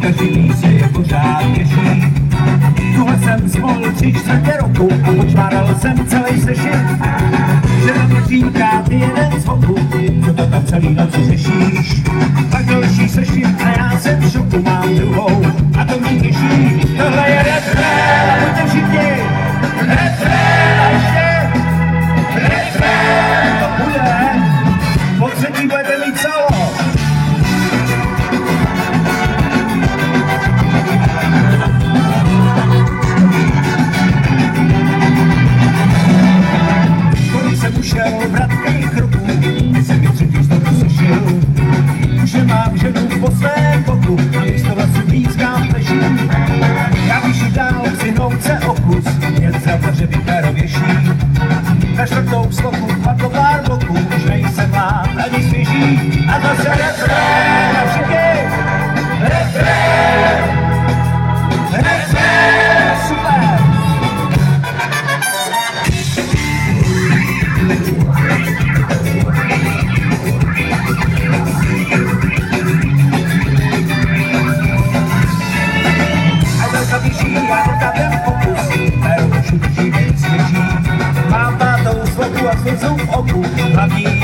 Každý se je pořád těší. Tuhle jsem zvolil 3/4 roku a počváral jsem celý sešit. Žena mě říká, ty jeden z voku, co to tam celý noci řešíš. Pak další sešit a já jsem v šoku, mám druhou a to mě těší. Tohle je refrén a buďte všichni, refrén a ještě refrén, to bude, po třetí budete mít solo. Ušel vratkej kroků, jsem mi třetí znovu sešel. Že mám ženu po svém boku, a místo vlasů pískám pleší. Já když jí dál přihnout se okus, jen za že vypéro věší. Na čtvrtou sloku padlo pár bloků, už nejsem mlád ani svěží. A to se refrén, a všichni refrén, refrén, super. Mám pátou sloku a slzu v oku, hlavní